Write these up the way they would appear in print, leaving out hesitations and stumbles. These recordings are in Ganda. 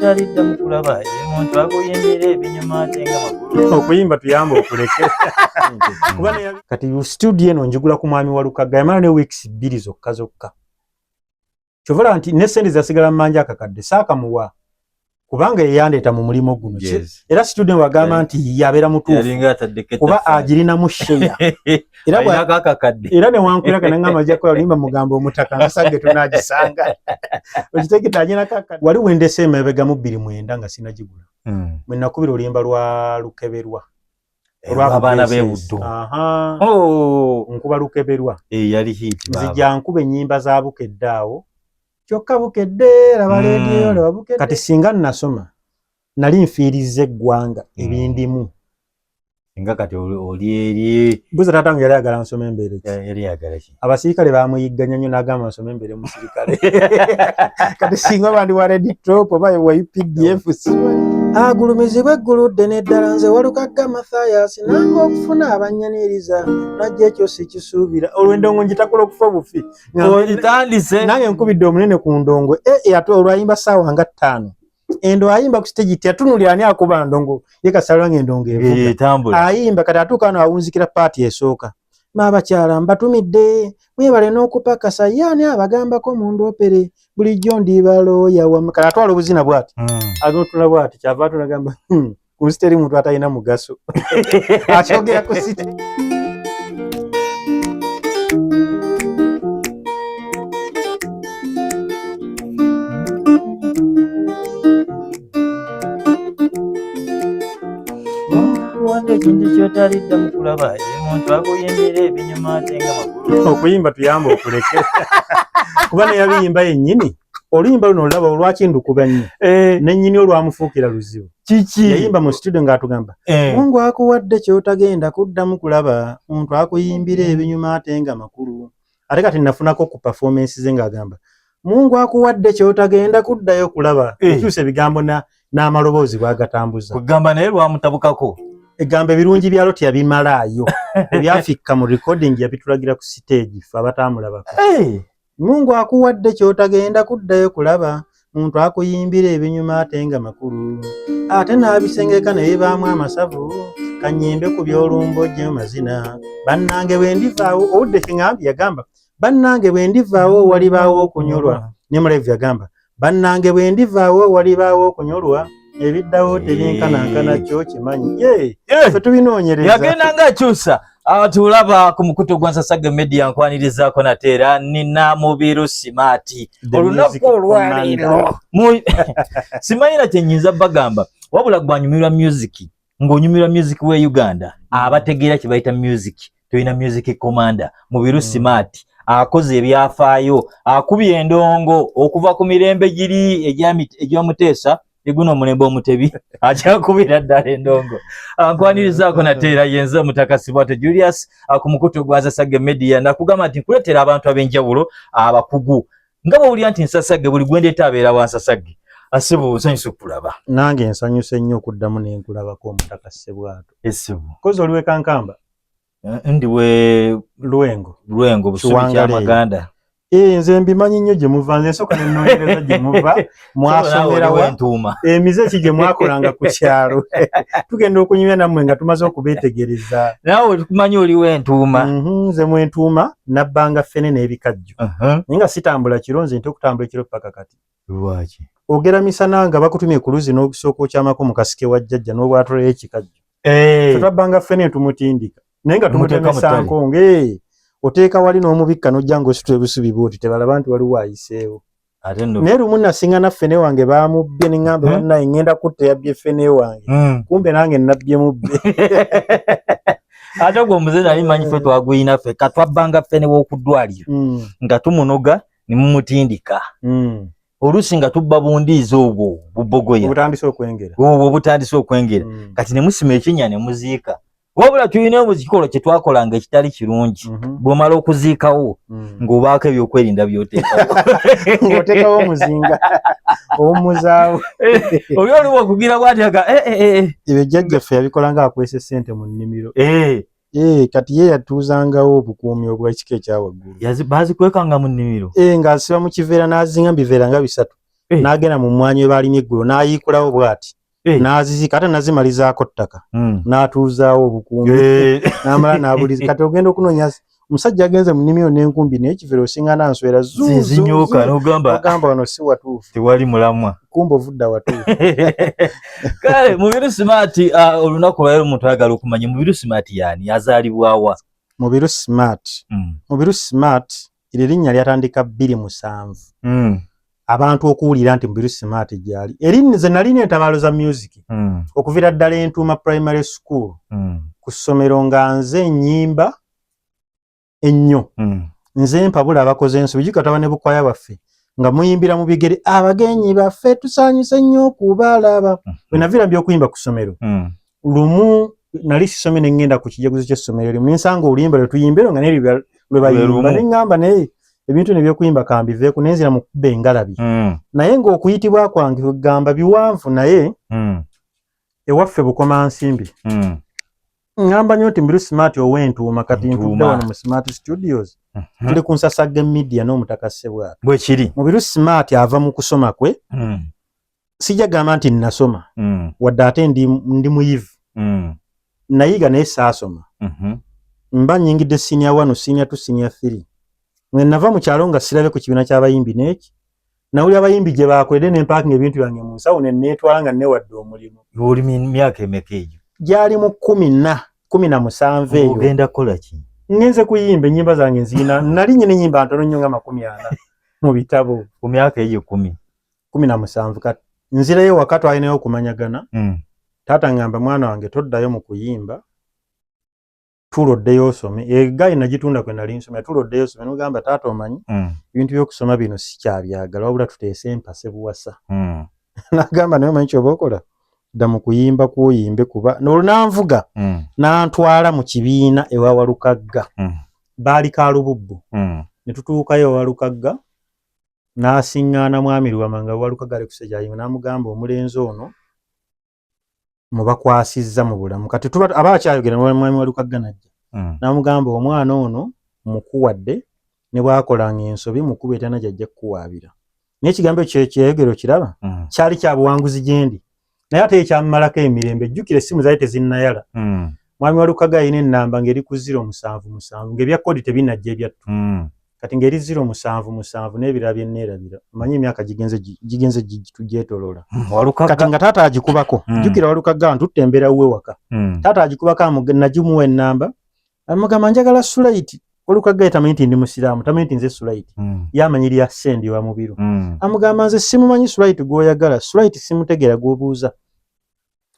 kyotalidde mu kulaba omuntu akuyimbira ebinyuma ate nga makulu. Okuyimba tuyamba okuleke. Kati studio eno njigula ku mwami wa Lukagga yamala ne weeks 2 zokka. Kyovala nti ne sente zasigala mmanja akakadde saakamuwa. Kubanga yandeeta mu mulimo guno. Era studio wagamba nti yabeera mutuufu. Kuba agirina mu share. Era ne wankwira kana ngama jja kwa limba mugambo omutaka nasage tunagisanga. Okitegeta ajina kakadde. Wali wendese emabega mu 29 nga sinagigula. Mwe nakubira olimba lwa Lukeberwa. Olw'abaana b'ebuddu. Nkuba Lukeberwa. Yali hit baba. Nzija nkuba ennyimba za Bukedde awo. Kyokka Bukedde laba leediyo laba Bukedde. Kati singa nasoma nali nfiiriza eggwanga ebindimu. Singa kati oli eri. Buza tatangu yali agala nsoma embere. Yali agala ki? Abasirikale bamuyigganya nnyo n'agamba nsoma embere mu sirikale. Kati singa bandi wa Red Top oba wa UPDF agulumizibwa egguludde n'eddala nze Walukagga Mathias nange okufuna abanyaniriza najja ekyo sikisuubira olw'endongo njitakola okufa obufi ng'ogitandise nange nkubidde omunene ku ndongo ate olwayimba ssaawa nga 5 endo ayimba ku stage teyatunulira ani akuba ndongo ye kasalwa ng'endongo evuga ayimba kati atuuka wano awunzikira paati esooka maabakyala mbatumidde mwebale n'okupakasa ye ani abagambako mu ndopere bulijjo ndibalooya wamu kati atwala obuzina bw'ati agotula bw'ati kyava tunagamba ku siteri muntu atalina mugaso akyogera ku siteri ekintu kyotalidde mu kulaba omuntu akuyimbira ebinyuma ate nga makulu. Okuyimba tuyamba okuleke. Kuba ne yabiyimba yennyini oluyimba luno olaba olwaki ndukuba nnyo nennyini olwamufuukira luzibu. Kiki? Yayimba mu studio ng'atugamba Mungu akuwadde kyotagenda kuddamu kulaba omuntu akuyimbira ebinyuma ate nga makulu. Ate kati nafunako ku performance ze ng'agamba Mungu akuwadde kyotagenda kuddayo kulaba. Ekyuse ebigambo n'amaloboozi bw'agatambuza. Kugamba naye lwamutabukako. Egamba ebirungi byalo teyabimalaayo. Ebyafikka mu recording yabitulagira ku stage fe abatamulabako. Mungu akuwadde kyotagenda kuddayo kulaba omuntu akuyimbira ebinyuma ate nga makulu. Ate n'abisengeka ne bibaamu amasavu kanyembe ku by'olumbojje mazina. Bannange bwe ndivaawo owudde kiŋambi yagamba bannange bwe ndivaawo walibaawo okunyolwa. Ne Mulevu yagamba bannange bwe ndivaawo walibaawo okunyolwa. Ebiddawo tebyenkanankana kyo kimanyi. Ffe tubinoonyereza. Yagenda ng'akyusa. Tulaba ku mukutu gwa Nsasage Media nkwanirizaako nateera nina Mubiru Simaati. Olunaku olwaleero. Simanyira kye nnyinza bagamba. Wabula gwanyumirwa music. Ng'onyumirwa music w'e Uganda. Abategeera kye bayita music. Tulina music commander. Mubiru Simaati. Akoze ebyafaayo. Akubye endongo okuva ku mirembe giri egy'Omuteesa. Iguno munembe omutebi akyakubira ddala endongo. Nkwanirizaako nateera yenza Mutakasi Bwate Julius ku mukutu gwa Nsasage Media nakugamba nti nkuleetera abantu ab'enjawulo abakugu nga bw'owulira nti Nsasage buli gwendeeta abeera wa Nsasage. Asibu nsanyusa okulaba. Nange nsanyuse nnyo okuddamu ne nkulabako Mutakasi Bwate. Esibu kozi oliwe Kankamba ndi we Lwengo Busubi ky'Amaganda. Nze mbimanyi nnyo gye muva nze nsooka ne nnoonyereza gye muva mwasomerawa emize ki gye mwakolanga ku kyalo tugenda okunyumya nammwe nga tumaze okubeetegereza. Naawe tukumanyi oli w'Entuuma. Nze mw'Entuuma nabbanga ffene n'ebikajjo naye nga sitambula kiro nze nti okutambula ekiro paka kati. Lwaki? Ogera misana nga bakutumye ku luzi n'okusooka okyamako mu kasike wa jjajja n'obwatulayo ekikajjo. Twabbanga ffene tumutindika naye nga tumutemesa nkonge. Oteeka wali n'omubikka n'ojja ng'ositula ebusubi bw'oti tebalaba nti waliwo ayiseewo. Naye lumu nasinga na ffene wange baamubbye ne ŋŋamba bannaye ŋŋenda kutta yabbye ffene wange. Kumbe nange nabbye mubbe. Ate gwe omuze nali manyi ffe twaguyina ffe katwabbanga ffene w'oku ddwaliro nga tumunoga ne mumutindika. Oluusi nga tubba bundiizi obwo bubogoya. Obwo butandise okwengera. Kati ne musima ekinnya ne muziika. Wabula tulina ekikolo kye twakolanga ekitali kirungi. Bw'omala okuziikawo ng'obaako ebyokwerinda by'oteekawo. Ng'oteekawo omuzinga omuzaawo. Oli oliwo okugira bw'ati aga ebyo jjajjaffe yabikolanga akwese ssente mu nnimiro. Kati ye yatuuzangawo obukuumi obw'ekika ekyawaggulu. Bazikwekanga mu nnimiro. Ng'asiba mu kiveera n'azinga mu biveera nga 3. n'agenda mu mwanya we balimye eggulo n'ayiikulawo bw'ati n'azizika ate nazimalizaako ttaka n'atuuzaawo obukuumi n'amala n'abuliza kati ogenda okunoonya omusajja agenze mu nnimiro n'enkumbi naye ekifere osinga nanswera zinyuuka n'ogamba wano si watuufu tewali mulamwa kumba ovudda watuufu kale Mubiru Smart olunaku lwaleero omuntu ayagala okumanya Mubiru Smart yaani azaalibwawa Mubiru Smart Mubiru Smart erinnya lyatandika 2007 abantu okuwulira nti Mubiru Smart gyali erinze nali n'entabaalo za music okuviira ddala Entuuma Primary School ku ssomero nga nze nnyimba ennyo nze mpabula abakoze ensobi jikataba ne bukwaya baffe nga muyimbira mu bigere abagenyi baffe tusaanyuse nnyo okubalaba bwe naviira by'okuyimba ku ssomero lumu nali sisome ne ngenda ku kijaguzo ky'essomero limu ninsanga oluyimba lwe tuyimbero nga naye lwe bayimba ne ngamba naye ebintu ne by'okuyimba kambiveeku nenzira mu kuba engalabi naye ng'okuyitibwa kwange kugamba biwanvu naye ewaffe bukoma nsimbi ngamba nnyo nti Mubiru Smart ow'Entuuma kati ntudde wano mu Smart Studios tuli ku Nsasagge Media n'omutaka Ssebwatu bwe kiri Mubiru Smart ava mu kusoma kwe sijja gamba nti nnasoma wadde ate ndi muyivu nayiga naye saasoma mba nnyingidde senior 1 senior 2 senior 3 nga nava mu kyalo nga sirabe ku kibiina ky'abayimbi n'eki nawuli abayimbi gye baakoledde ne mpaakinga ebintu byange mu nsawo ne neetwala nga neewadde omulimu oli myaka emeka egyo gyali mu 17 eyo ogenda kukola ki ngenze kuyimba ennyimba zange nziina nali nyine ennyimba ntono nnyo nga 40 mu bitabo ku myaka egyo 17 kati nzirayo waka twalinayo okumanyagana taata ngamba mwana wange toddayo mu kuyimba tuloddeyo osome eggayi nagitunda kwe nali nsomera tuloddeyo osome nogamba taata omanyi ebintu by'okusoma bino sikyabyagala wabula tuteese empase buwasa nagamba naye omanyi kyoba okola dda mu kuyimba kwoyimbe kuba n'olunanvuga n'antwala mu kibiina ewa Walukagga baali Kaalububbu ne tutuukayo ewa Walukagga n'asiŋŋaana mwami Luwama nga Walukagga ali kusejjayimba n'amugamba omulenzi ono mubakwasizza mu bulamu kati tuba abakyayogera mwami Walukagga najja n'amugamba omwana ono mukuwadde ne bwakolanga ensobi mukuba etana jajja kukuwaabira naye ekigambo kyeyogero kiraba kyali kya buwanguzi gyendi naye ate ekyamumalako emirembe jjukira essimu zaali tezinnayala mwami Walukagga alina ennamba ng'eri ku 077 ng'ebya kodi tebinajja ebyattu kati ng'eri 077 n'ebirala bye nneerabira omanyi emyaka gigenze tugyetoloola kati nga taata agikubako jjukira Walukagga ntutte embeera wuwe waka taata agikubako nagimuwa ennamba amugamba njagala Sulaiti Walukagga ye tamanyi nti ndi musiraamu tamanyi nti nze Sulaiti yamanyi lya Ssendi wa Mubiru amugamba nze simumanyi Sulaiti gw'oyagala Sulaiti simutegeera gw'obuuza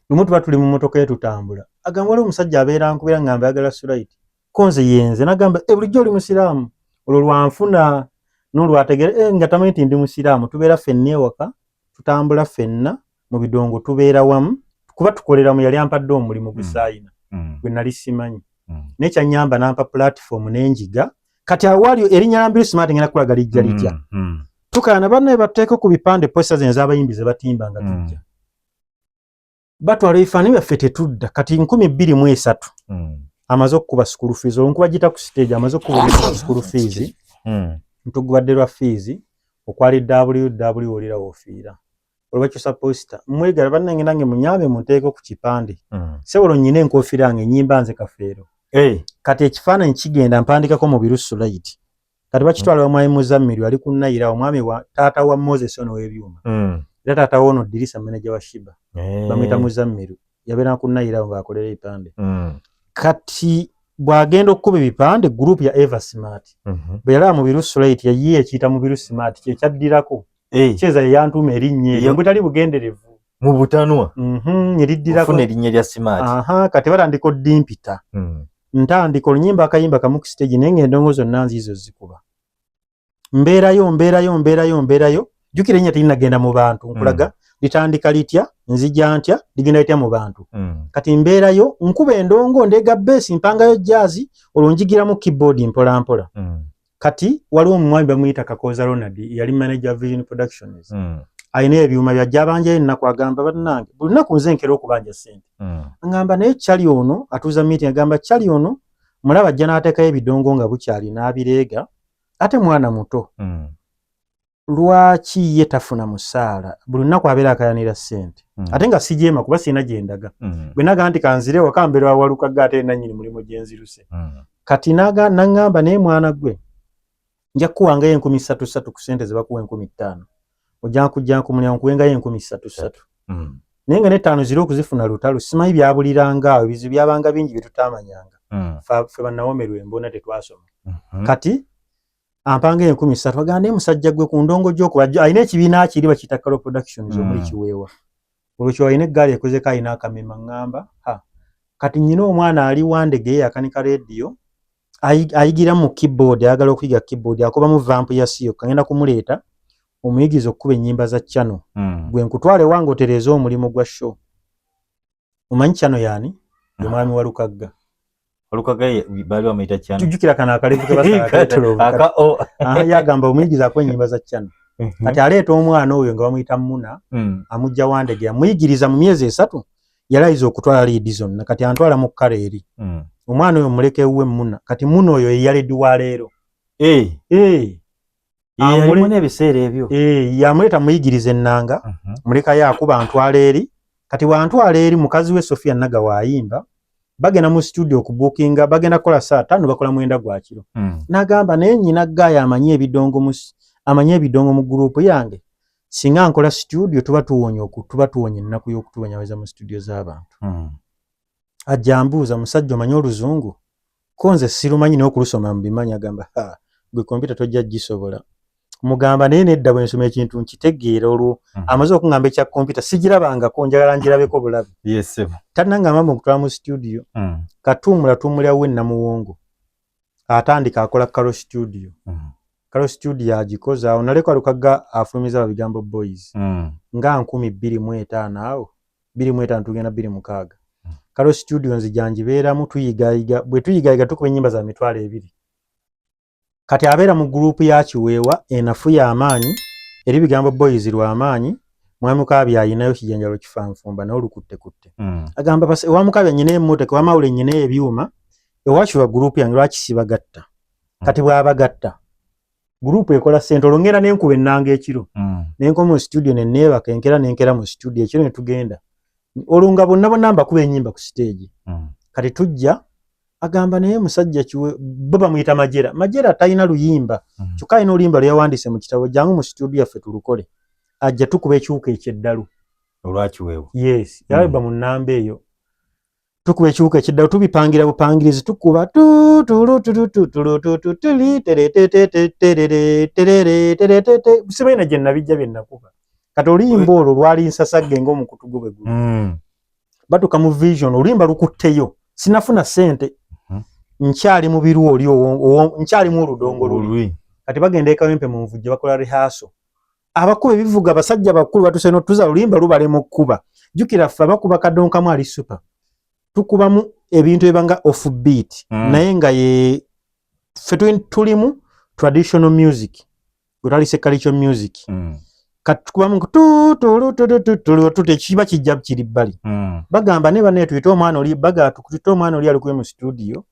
lumu tuba tuli mu mmotoka ye tutambula agamba waliwo omusajja abeera nkubeera ngamba ayagala Sulaiti ko nze yenze nagamba bulijjo oli musiraamu olwo lwanfuna n'olwategeera nga tamanyi nti ndi musiraamu tubeera ffenna ewaka tutambula ffenna mu bidongo tubeera wamu kuba tukolera mu yali ampadde omulimu gusaayina gwe nali simanyi n'ekyanyamba nampa platform n'enjiga kati awali erinnya lya Mubiru Smart ngenda kulaga lijja litya tukaana bannaye batteeko ku bipande posta zino z'abayimbi ze batimba nga tujja batwala ebifaananyi byaffe tetudda kati 2023 amaze okukuba school fees olunkuba gita ku stage amaze okukuba school fees ntugubadde lwa fees okwali www olira wofiira olwakyusa posta mwegala bannange nange munyambe munteeko ku kipande sewolo nnyina enkofiira yange ennyimba nze Kafeero kati ekifaananyi kigenda mpandikako Mubiru Sulaiti kati bakitwala omwami Muzammiru ali ku Naira omwami wa taata wa Moses ono w'ebyuma era taata wa ono Dirisa manager wa Shiba bamwita Muzammiru yabeera ku Naira ng'akolera ebipande kati bwagenda okukuba ebipande group ya Eva Smart bwe yalaba Mubiru Sulaiti yayiye ekiyita Mubiru Smart kye kyaddirako kyeza yantuma erinnya eryo butali bugenderevu mu butanwa eriddirako ofuna erinnya lya Smart kati batandika oddimpita ntandika olunyimba akayimba kamu ku stage naye ng'endongo zonna nziizo zikuba mbeerayo jjukira erinnya terinagenda mu bantu nkulaga litandika litya nzija ntya ligenda litya mu bantu kati mbeerayo nkuba endongo ndeega bass mpangayo jazz olwo njigiramu keyboard mpola mpola kati waliwo omwami bamuyita Kakoza Ronald yali manager Vision Productions ayina ebyuma byajja abanjayo ennaku agamba bannange buli nnaku nze nkera okubanja ssente ngamba naye Kyali ono atuuza meeting agamba Kyali ono mulaba ajja n'ateekayo ebidongo nga bukyali n'abireega ate mwana muto lwaki ye tafuna musaala buli lunaku abeera akayanira ssente ate nga sijeema kuba sirina gye ndaga bwe naga nti kanzire waka mbere wawalukaga ate nannyini mulimu gye nziruse kati naŋŋamba naye mwana gwe nja kukuwangayo 3,300 ku ssente ze bakuwa 5,000 ojja kujja nkumulya nkuwengayo 3,300 naye nga n'ettaano ziri okuzifuna lutalo simanyi byabuliranga awo ebizibu byabanga bingi bye tutamanyanga ffe bannawomerwa embona tetwasoma kati ampanga 13,000 baganda musajja gwe ku ndongo gy'okuba alina ekibiina kiri bakiyita Kalo Productions omuli Kiweewa olwekyo alina eggaali ekozeko alina akamema ŋŋamba kati nnyina omwana ali Wandege yakanika leediyo ayigira mu keyboard ayagala okuyiga keyboard akuba mu vampu ya siyo kagenda kumuleeta omuyigizi okukuba ennyimba za channel gwe nkutwale wange otereeza omulimu gwa show omanyi channel yaani ye mwami wa Lukagga bali bamuyita channel tujjukira kana akalevu ke basala yagamba omuyigizi akuba ennyimba za channel kati aleeta omwana oyo nga bamuyita Muna amujja Wandege amuyigiriza mu myezi 3 yalayiza okutwala liidi zonna kati antwala mu kkala eri omwana oyo muleke uwe Muna kati Muna oyo ye yaledi wa leero alimu n'ebiseera ebyo yamuleeta muyigiriza ennanga mulekayo akuba antwala eri kati wantwala eri mukazi we Sofia Naga waayimba bagenda mu studio okubuukinga bagenda kukola saa 5 bakola 9 gwa kiro n'agamba naye nnyina Gaaya amanyi ebidongo mu gurupu yange singa nkola studio tuba tuwonye ennaku y'okutubanyaweza mu studio z'abantu ajja mbuuza musajja omanyi oluzungu ko nze sirumanyi n'okulusoma mu bimanyi agamba gwe kompyuta tojja gisobola mugamba naye nedda bwe nsoma ekintu nkitegeera olwo amaze okuŋŋamba ekya kompyuta sigirabangako njagala ngirabeko bulabe tannangamba mukutwala mu studio katuumula we Namuwongo atandika akola Kalo Studio Kalo Studio agikoza awo naleko Lukagga afulumiza Babigambo Boys nga 2025 awo 25 tugenda 26 Kalo Studio nzijanjibeeramu tuyigayiga bwe tuyigayiga tukuba ennyimba za mitwalo 2 kati abeera mu gurupu ya Kiweewa enafu y'amaanyi eri Bigambo Boys lw'amaanyi mwami Mukabi ayinayo kijanjalo kifanfumba nawe lukutte agamba basi ewa Mukabi nyine emmotoka wa Mawule nyine ebyuma ewakiwa gurupu yange lwakisibagatta kati bw'abagatta gurupu ekola ssente olwongera n'enkuba ennanga ekiro n'enkoma mu studio nenneebaka nenkera mu studio ekiro ne tugenda olunga bonna mbakuba ennyimba ku stage kati tujja agamba naye musajja kiwe baba muyita Majera talina luyimba kyokka alina oluyimba lwe yawandiise mu kitabo jangu mu studio yaffe tulukole ajja tukuba ekiwuka ekyeddalu olwakiweewo yes yalaba mu nnamba eyo tukuba ekiwuka ekyeddalu tubipangira bupangirizi tukuba simanyi gye nabijja bye nakuba kati oluyimba olwo lwali nsasagge ng'omukutu gwe bwe gulo batuka mu vision oluyimba lukutteyo sinafuna ssente nkyali mu biru oli nkyalimu oludongo luli kati bagenda ekawempe mu nvujje bakola rehearsal abakuba ebivuga abasajja bakulu batuse n'otuza oluyimba lubale mu kkuba jjukira ffe abakuba kadonkamu ali super tukubamu ebintu ebanga off beat naye nga ye ffe tulimu traditional music gutali secultural music kati tukubamu kiba kijja kiri bbali bagamba ne banne tuyite omwana oli ali kuwe mu studio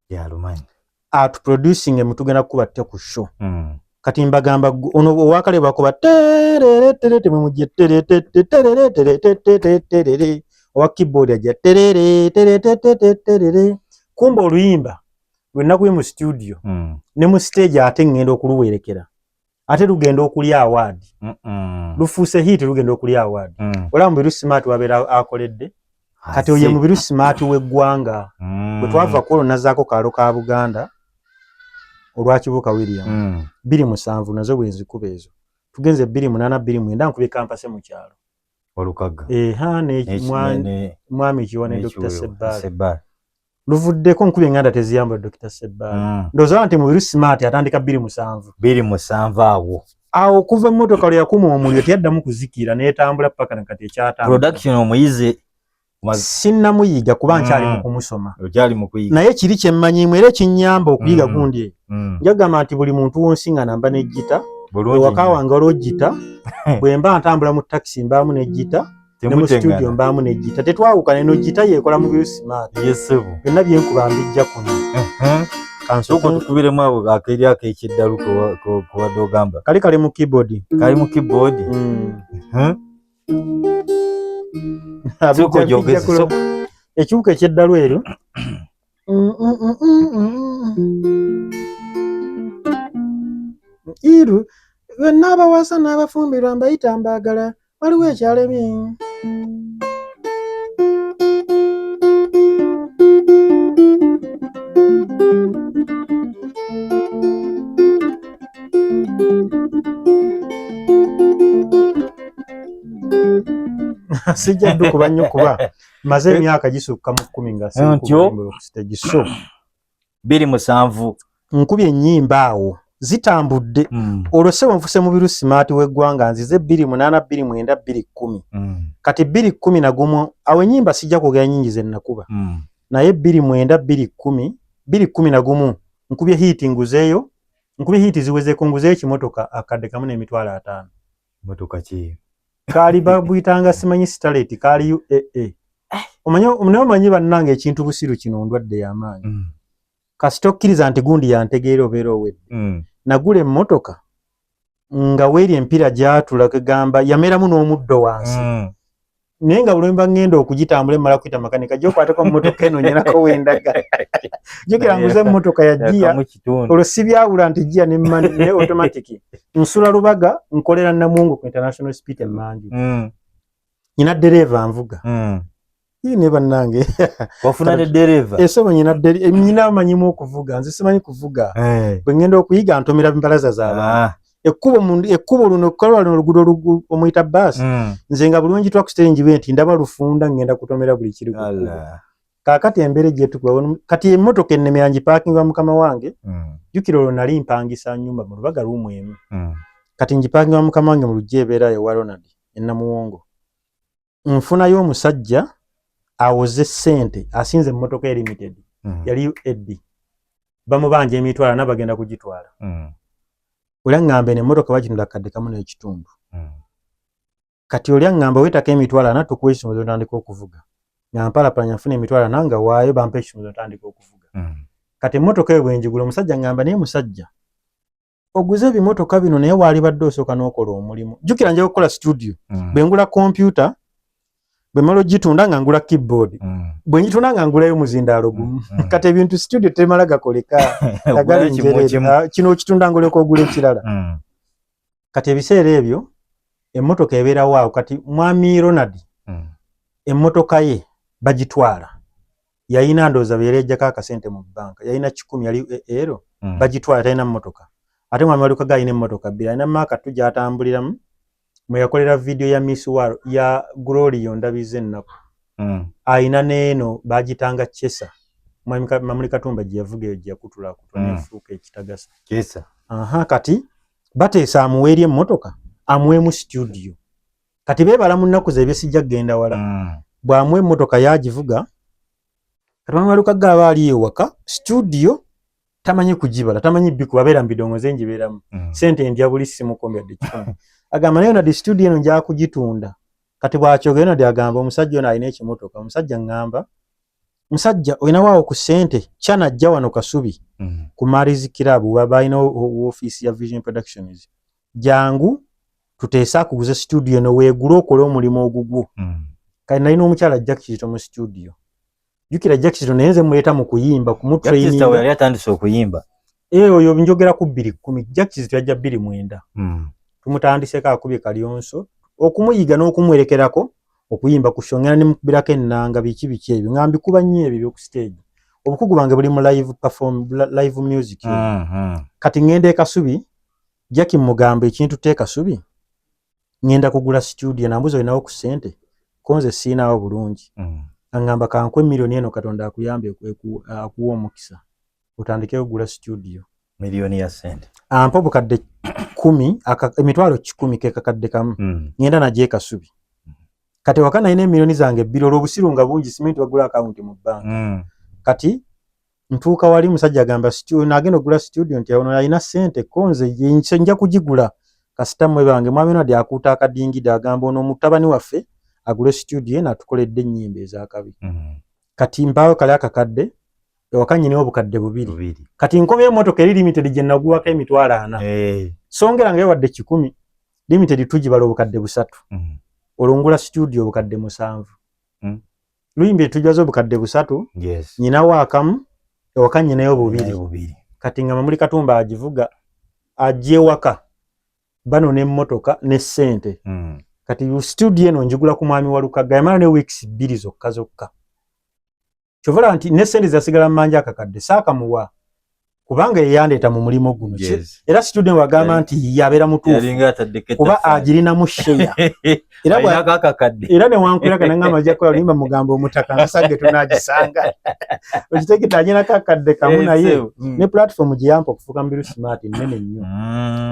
yalumanyi atuproducing emutugenda kukuba tte ku show kati mbagamba ono owakale bakuba mumujje owa keyboard ajja kumba oluyimba lwe nakuwe mu studio ne mu stage ate ngenda okuluwerekera ate lugenda okulya award lufuuse hit lugenda okulya award olaba mu Biru Smart wabeera akoledde kati oye mu Biru Smart w'eggwanga bwe twava kwolwo nazzaako kaalo ka Buganda olwakibuuka William 27 nazo bwe nzikuba ezo tugenze 28 29 nkubye kampase mu kyalo Olukagga mwami kiwa ne Dr. Sebbala luvuddeko nkubye nganda teziyamba Dr. Sebbala ndowooza nti mu Biru Smart atandika 27 awo kuva emmotoka lwe yakuma omuliro teyaddamu kuzikira n'etambula paka nakati ekyatambula production omuyize sinnamuyiga kuba nkyali mu kumusoma kuyiga naye kiri kye mmanyimu era ekinnyamba okuyiga gundi njagamba nti buli muntu wonsinga namba n'ejjita ewaka wange olwo jjita bwe mba ntambula mu taxi mbaamu n'ejjita ne mu studio mbaamu n'ejjita tetwawukana eno jjita yeekola mu Biru Smart byonna byenkuba mbijja kuno Kansuko tukubiremu abo akeri ak'ekiddalu ko wadogamba. Kali mu keyboard. Kali mu keyboard. Soko jogeza. Ekiwuka eky'eddalu eryo. Iru n'abawasa n'abafumbirwa mbayita mbaagala waliwo ekyalemye. Sijja ddukuba nnyo kuba maze emyaka gisukka mu 10 nga stage so 27 nkubye ennyimba awo zitambudde olwo sebo nfuse mu biru smart w'eggwanga nzize 28 29 210 kati 210 na gumu awo ennyimba sijja kwogera nnyingi ze nakuba naye 29 210 na gumu nkubye hiti nguzeeyo nkubye hiti ziwezeeko nguzeeyo ekimotoka akadde kamu n'emitwalo 5 motoka ki kali babuyitanga simanyi starlet kali UAA omanyi bannange ekintu busiru kino ndwadde y'amaanyi kasitokkiriza nti gundi yantegeera obeera owedde nagula emmotoka nga weeri empira gyatula kegamba yameramu n'omuddo wansi naye nga bulimba ngenda okugitambula emmala kuyita makanika gyokwateko mmotoka eno nyerako wendaga jukira nguze emmotoka ya gia olwo sibyawula nti gia ne automatic nsula Lubaga nkolera Namungo ku International Speed Emmanju nyina dereva nvuga ne bannange wafuna ne dereva esebo nyina amanyimu okuvuga nze simanyi kuvuga bwe ngenda okuyiga ntomera mbalaza z'abantu ekkubo luno kolwa luno lugudo omuyita bus nze nga bulungi twa ku stage nti ndaba lufunda ngenda kutomera buli kiri kakati embere gye tukwa kati emmotoka enneme yangi parking wa mukama wange jukira olwo nali mpangisa nnyumba mu Lubaga rumu emu kati nji parking wa mukama wange mu lujje ebeera ya Ronald Namuwongo nfunayo omusajja awoze ssente asinze emmotoka ya limited yali Eddie bamubanja emitwala nabagenda kugitwala olya ng'ambe n'emmotoka bagitunda kadde kamu n'ekitundu kati olya ng'ambe weetako emitwala na tukuwa ekisumuluzo ntandika okuvuga ng'ampalapalanya nfuna emitwala nanga waayo bampa ekisumuluzo ntandika okuvuga kati emmotoka eyo bwe njigula omusajja ng'amba naye musajja oguze ebimotoka bino naye waali badde osooka n'okola omulimu jjukira nja kukola studio bwe ngula kompyuta bwe mala ogitunda nga ngula keyboard bwe ngitunda nga ngulayo muzindaalo gumu kati ebintu studio temala gakoleka agali njereera kino okitunda ngoleko ogula ekirala kati ebiseera ebyo emmotoka ebeera waawo kati mwami Ronald emmotoka ye bagitwala yayina ndooza beerejjako akasente mu bbanka yayina 10 yali ero bagitwala talina mmotoka ate mwami Walukaga ayina emmotoka bbiri ayina maaka tujja atambuliramu mwe yakolera video ya Miss World ya Glory yondabize ennaku ayina neeno bagitanga Chesa Mamuli Katumba gye yavuga eyo gye yakutula nefuuka ekitagasa Chesa kati bateesa amuweerye emmotoka amuwemu studio kati beebala mu nnaku ze sijja kgenda wala bw'amuwa emmotoka yagivuga kati Mwami Walukaga aba ali ewaka studio tamanyi kugibala tamanyi bikuba abeera mu bidongoze njibeeramu sente ndya buli simukombe yadde kifaananyi agamba naye nadi studio eno nja kugitunda kati bw'akyogera nadi agamba omusajja ono alina ekimotoka omusajja ngamba musajja olina waawo ku ssente kyanajja wano Kasubi ku Maris Club waba alina ofiisi ya Vision Productions jangu tuteesa akuguze studio eno weegule okole omulimu ogugwo kati nalina omukyala Jack Kizito mu studio jukira Jack Kizito naye nze muleeta mu kuyimba kumutraining yali atandise okuyimba oyo njogera ku 210 Jack Kizito yajja 29 tumutandiseko akubye kalyonso okumuyiga n'okumuwerekerako okuyimba kushongera ne mukubirako ennanga biki ebyo ngambi kuba nnyo ebyo ku stage obukugu bange buli mu live music kati ngenda e Kasubi Jack mugamba ekintu te Kasubi ngenda kugula studio nambuzo inawo ku sente konze siinawo bulungi angamba kankwe milioni eno Katonda akuyambe akuwa omukisa utandike okugula studio milioni ya sente ampa bukadde 10 emitwalo 10 ke kakadde kamu ngenda naje Kasubi kati wakana ine milioni zange bbiri olw'obusirunga bungi simenti bagula account mu banka kati ntuuka wali musajja agamba studio nagenda okugula studio nti ono alina sente konze nja kugigula kasita mwe bange mwami nadi akuuta akadingide agamba ono mutabani waffe agule studio na tukoledde ennyimba ez'akabi kati mbawo kale akakadde ewaka nyine obukadde bubiri kati nkomye emotoka eri limited gye naguwako emitwalo 4 songera nga wadde 10 limited tujibala obukadde 3 olungula studio obukadde 7 luyimbi tujazo obukadde 3 nyina wakamu ewaka nyine obubiri kati nga Mamuli Katumba agivuga ajje waka bano ne motoka ne sente kati studio eno njigula ku mwami Walukaga yamala ne weeks 2 zokka chovala nti ne sente zasigala manja akakadde saaka muwa kubanga yeyandeta mu mulimo guno era studio wagamba nti yabera mutuufu kuba agirina mu sheya era ne wankwira kana ngama jako limba mugambo omutaka ngasage tunagisanga okitegeta anyina kakadde kamu naye ne platform giyampa okufuka Mbiru Smart nene nnyo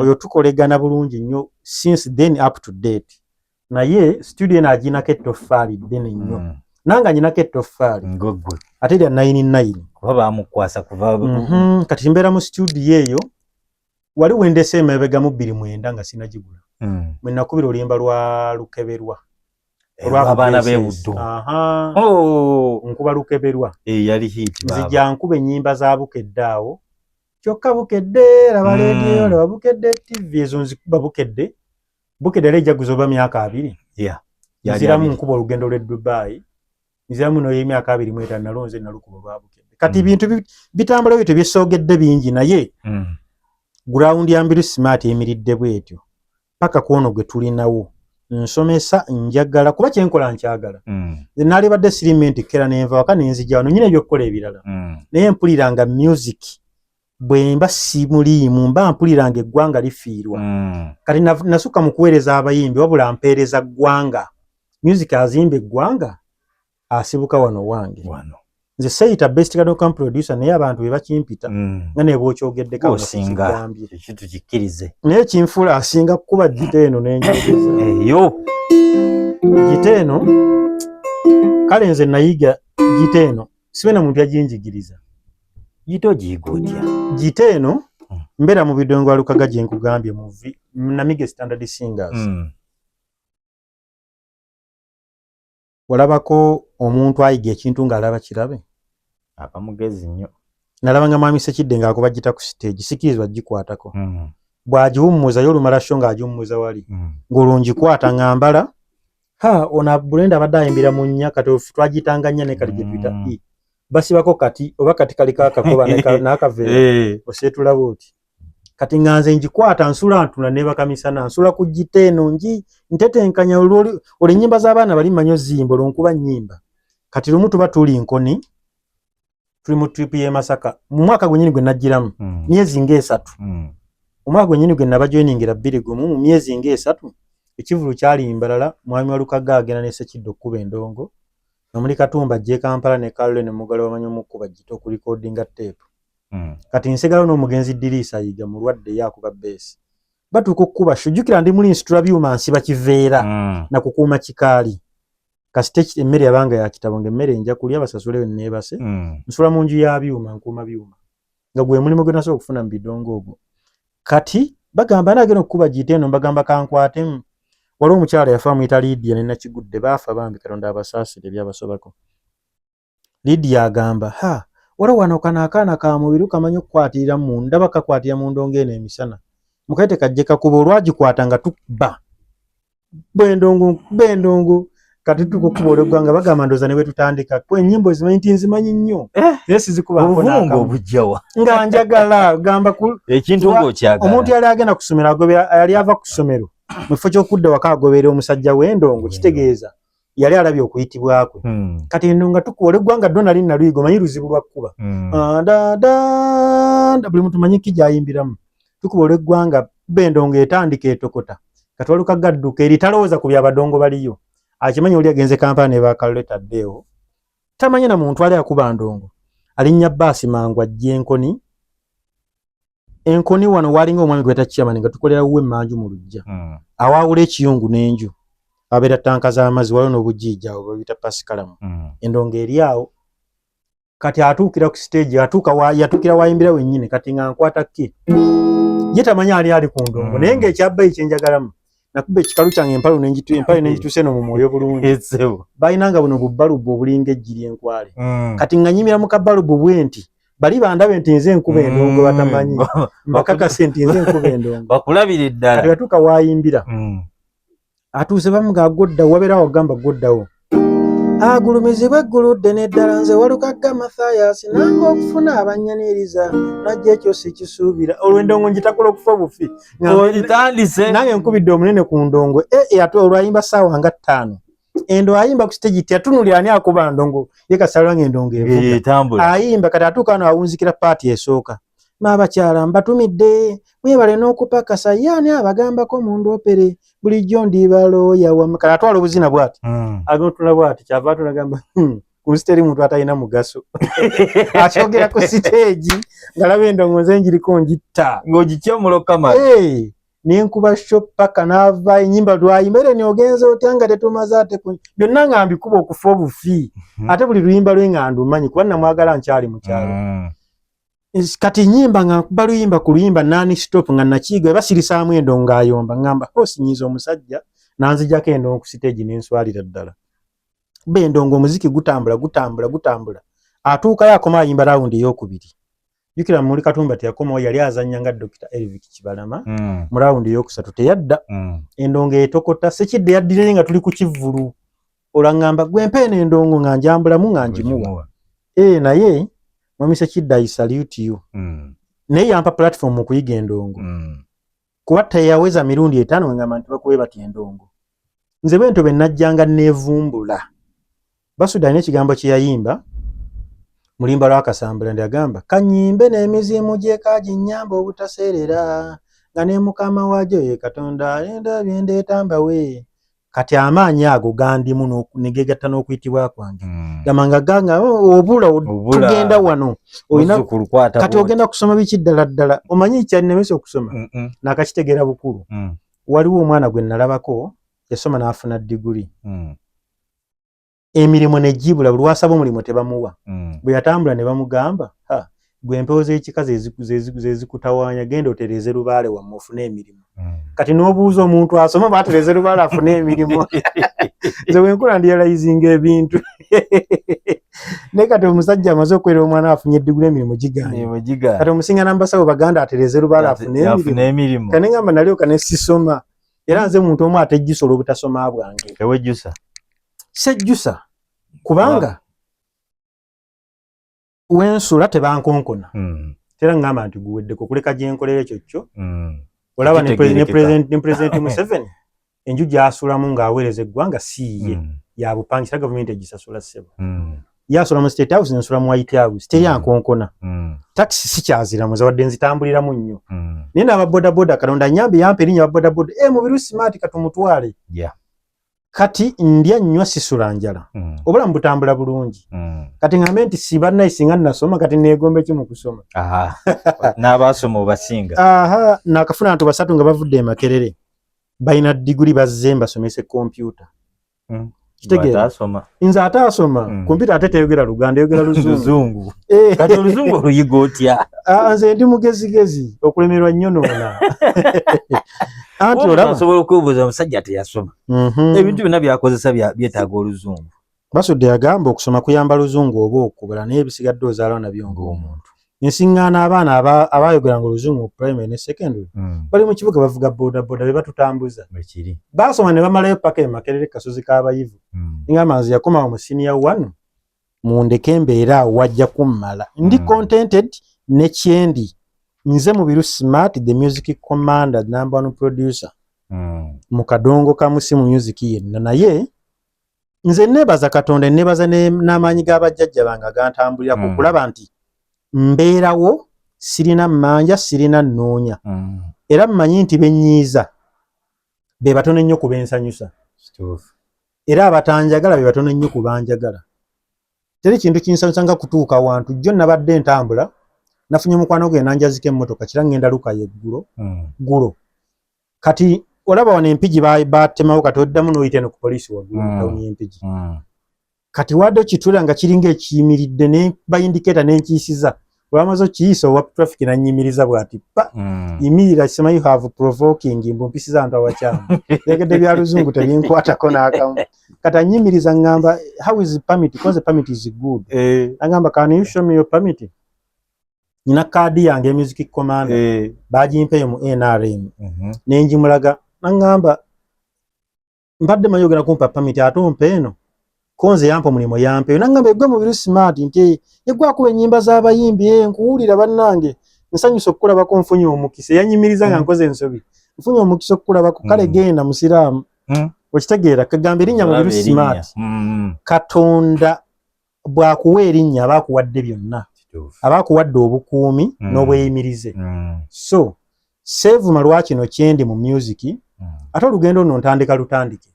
oyo tukolegana bulungi nnyo since then up to date naye studio na agina ketofali nene nnyo nanga nyina ketofali ngogwe ate ya 99 kuba bamukwasa kuva kati mbera mu studio eyo wali wende sema ebega mu 2 nga sinagigula mwe nakubira olimba lwa Lukeberwa abana b'ebuddu nkuba Lukeberwa yali hit baba nzija nkube ennyimba za Bukedde kyokka Bukedde laba radio laba Bukedde TV ezo nzikuba Bukedde lejaguzo ba myaka 2 yaziramu nkuba olugendo lwe Dubai nziramu no y'emyaka 2 nalonze nalukuba lwa Bukedde kati bintu bitambula byo tebisogedde bingi naye ground ya Mbiru Smart emiridde bwetyo paka kuono gwe tulinawo nsomesa njagala kuba kyenkola nkyagala nali badde sirimenti kera nenva waka nenzija wano nyine ebyokukola ebirala naye mpuliranga music bwemba simulimu mba mpuliranga eggwanga lifiirwa kati nasuka mu kuweereza abayimbi wabula mpeereza ggwanga music azimba eggwanga asibuka wano wange nze sayita best Canadian producer naye abantu bebakimpita nga ne bwokyogedde kawo osinga ekintu kikirize naye kinfula asinga kuba giteeno n'enjogeza eyo giteeno kale nze nayiga giteeno sibe na muntu yajinjigiriza gito jigotya giteeno mbera mu bidongo Walukaga gye nkugambye muvi Namige Standard Singers walabako omuntu ayiga ekintu ng'alaba kirabe akamugezi nnyo nalaba nga Mwami Ssekidde ng'akuba gita ku stage sikirizwa gikwatako bw'agiwummuza y'olumala sho ng'agiwummuza wali ng'olungikwata ng'ambala ona Bulenda abadde ayimbira mu nnya kati twagitanga nnya ne kali gye tuyita basibako kati oba kati kali kaakakoba n'akaveera oseetulaba oti kati nga nze ngikwata nsula ntuna ne bakamisana nsula ku giteeno ntetenkanya oli nnyimba z'abaana bali manyo zimba olwonkuba nnyimba kati lumu tuba tuli Nkoni tuli mu trip y'e Masaka mu mwaka gwennyini gwe najjiramu myezi nga3 omwaka gwennyini gwe naba joiningira 21 mu myezi nga 3 ekivulu kyali mbalala Mwami Walukaga agenda ne Ssekidde okkuba endongo Mamuli Katumba ajje Kampala ne Carlo ne Mugalo bamanyi okuba gito ku recordinga tape kati nsigalo n'omugenzi Dirisa yiga mulwadde yakuba base batuuka okkuba shujukira ndi muli nsitula byuma nsiba kiveera na kukuuma kikaali kasite emmere yabanga ya kitabo ng'emmere nja kulya basasule neebase nsula mu nju ya byuma nkuuma byuma nga gwe mulimo gwe nasobola okufuna mu bidongo ogwo kati bagamba nagenda okkuba giteeno mbagamba kankwatemu waliwo omukyala yafa muyita Lydia ne Nakigudde baafa bambi Katonda abasaasire ebyabasobako Lydia agamba waliwo wano kano akaana ka mubiri kamanyi okukwatirira mu ndaba kakwatira mu ndongo eno emisana mukaite kajje kakuba olwagikwata nga tukba bwendongo kati tukukuba olw'eggwanga bagamba ndoza ne bwe tutandika kwe ennyimbo zimanyi nti nzimanyi nnyo naye sizikubako n'akamu nga njagala gamba ekintu ng'okyagala omuntu yali agenda ku ssomero yali ava ku ssomero mu kifo ky'okudda waka agoberera omusajja w'endongo kitegeeza yali alabye okuyitibwakwe kati nga tukuba olw'eggwanga ddona nali naluyiga omanyi luzibu lwa kkuba buli muntu manyi ki gy'ayimbiramu tukuba olw'eggwanga b'endongo etandika etokota kati Walukaga adduka eri talowooza ku byabadongo baliyo akimanyi oli agenze Kampala ne bakaloleta ddeewo tamanyi na muntu ali akuba ndongo alinnya bbaasi mangu ajje Enkoni wano walinga omwami gweta Chairman nga tukolera wuwe manju mu lujja awaawula ekiyungu n'enju abeera tanka z'amazzi waliwo n'obujjijja obwo bita pasikalamu endongo eri awo kati atuukira ku stage yatukira wayimbira wennyini kati nga nkwata ki ye tamanyi ali ku ndongo naye ng'ekyabbayi kyenjagalamu nakuba ekikalu kyange empalu n'engituse no mu mwoyo bulungi bayinanga buno bubbalubu obulinga ejjiri enkwale kati nga nyimira mu kabbalubu bwenti bali bandabe nti nze enkuba endongo batamanyi mbakakase nti nze enkuba endongo bakulabira eddala kati batuuka waayimbira atuuse bamuga godda wabeerawo agamba goddawo agulumizibwa egguludde n'eddala nze walukagga Mathayasi nanga okufuna abanyaniriza najja ekyo sikisuubira olw'endongo njitakola okufa bufi ng'ogitandise nange nkubidde omunene ku ndongo ate olwayimba ssaawa nga 5 endo ayimba ku stage teyatunulira ani akuba ndongo ye kasalwa ng'endongo evuga ayimba kati atuuka wano awunzikira paati esooka maabakyala mbatumidde mwebale n'okupakasa ye ani abagambako mu ndopere bulijjo ndibaloya wamwe kati atwala obuzina bw'ati agontula bw'ati kyava tunagamba ku siteri muntu atalina mugaso akyogera ku siteegi ngalaba endongo nze njiriko njitta ng'ogikyomuloka mali nenkuba shoppaka n'ava ennyimba lwayimba era niogenza otya nga tetumaze ate byonna nga mbikuba okufa obufi ate buli luyimba lwe nga ndumanyi kuba namwagala nkyali mu kyalo kati nyimba nga nkuba luyimba ku luyimba nani stop nga nakiiga ebasirisaamu endongo ng'ayomba ngamba sinyiza omusajja nanzijako endongo ku siteegi n'enswalira ddala be endongo omuziki gutambula atuukayo akoma ayimba rawundi ey'okubiri jukira muri Katumba teyakomawo yali azannya nga Dr. Elvick Kibalama mu rawundi ey'okusatu teyadda endongo etokota sekidde yaddire nga tuli ku kivvulu olangamba gwempeena endongo nga njambulamu nga njimuwa naye Mwami Sekidde I salute you naye yampa platform okuyiga endongo kuba teyaweza mirundi 5 nga mantu bakuwe bati endongo nze bwento be najjanga nevumbula Basuda n'ekigambo kye yayimba mulimba lwa Kasambula ndagamba kanyimbe n'emizimu gye kaji nyamba obutaseerera nga ne mukama wajo ye Katonda enda byendetamba we kati amaanyi ago gandimu negegatta n'okuyitibwa kwange gamanga ganga obula tugenda wano oyina kati ogenda kusoma biki ddala omanyi kyannemesa okusoma nakakitegeera bukulu waliwo omwana gwe nalabako yasoma n'afuna diguli emirimu nejibula buli wasaba omulimu tebamuwa bwe yatambula ne bamugamba gwe empewo z'ekikazi ezikutawaanya genda otereze lubaale wammwe ofune emirimu kati n'obuuza omuntu asoma baatereze lubaale afune emirimu nze bwenkula ndialayizinga ebintu naye kati omusajja amaze okukolera omwana afunye eddigula emirimu giganya kati omusinga n'abasawo baganda atereze lubaale afune emirimu kane ngamba nalyoka ne sisoma era nze muntu omu atejjusa olw'obutasoma bwange sejjusa kubanga wensula tebankonkona tera ngamba nti guweddeko kuleka gyenkolera ekyo kyo olaba ne president Museveni enju gy'asulamu ng'aweereza eggwanga siiye ya bupangisa gavumenti egisasula ssebo yasula mu State House nensula mu White House teri ankonkona taxi sikyaziramuza wadde nzitambuliramu nnyo naye n'ababodaboda Katonda nyambi yampa erinnya ababodaboda mu biru smart katumutwale kati ndya nnyo sisula njala obulamu butambula bulungi kati ngambe nti si bannayisi nga nasoma kati neegombe ki mu kusoma n'abaasoma obasinga nakafuna abantu 3 nga bavudde e Makerere balina diguli bazze mbasomese kompyuta kitegeera nze ataasoma kompyuta ate teyogera Luganda yogera Luzungu kati Oluzungu oluyiga otya nze ndi mugezigezi okulemerwa nnyo noona anti olaba osobola okubuuza omusajja teyasoma ebintu byonna byakozesa byetaaga Oluzungu Basudde yagamba okusoma kuyamba Luzungu oba okubala naye bisigadde ozaala nabyo ng'omuntu nsiŋŋaana abaana abaayogeranga Oluzungu primary ne secondary bali mu kibuga bavuga bodaboda be batutambuza baasoma ne bamalayo paka e Makerere kasozi k'abayivu ngamba nze yakomawo mu senior 1 mundeke embeera wajja kummala ndi contented ne kyendi nze Mubiru Smart the music commander #1 producer mu kadongo ka Musimu music yenna naye nze nebaza Katonda nebaza n'amaanyi g'abajjajja bange agantambulira ku kulaba nti mbeerawo sirina mmanja sirina nnoonya era mmanyi nti benyiiza be batono ennyo ku bensanyusa era abatanjagala be batono ennyo ku banjagala teri kintu kinsanyusa nga kutuuka wantu jjo nabadde ntambula nafunye mukwano gwe nanjazika emmotoka kira ngenda lukayo eggulo kati olaba wano empigi batemawo kati oddamu n'oyita eno ku poliisi waggulu tawuni empigi kati wadde kitula nga kiringa ekiyimiridde ne bayindikeeta n'enkiisiza Wamazo kiiso wa traffic na nyimiriza bwati pa imirira sema you have provoking mbumpisi za ndo wachamu yegede bya luzungu tebinkwata kona akamu kata nyimiriza ngamba how is permit because permit is good ngamba can you show me your permit nina kadi yange music command baji mpe mu NRM nenji mulaga ngamba mbadde mayogera kumpa permit atompe eno konze yampo mulimo yampe nangamba gwe mu biru smart nti yegwa kuwe nyimba z'abayimbi nkuwulira bannange nsanyuso okulaba ko nfunye omukise yanyimiriza nga nkoze ensobi nfunye omukise okulaba ko kale genda musiramu okitegeera kagambe erinnya mu biru smart Katonda bwakuwa erinnya abakuwadde byonna abakuwadde obukuumi n'obweyimirize so save malwa kino kyendi mu music ate olugendo nno ntandika lutandike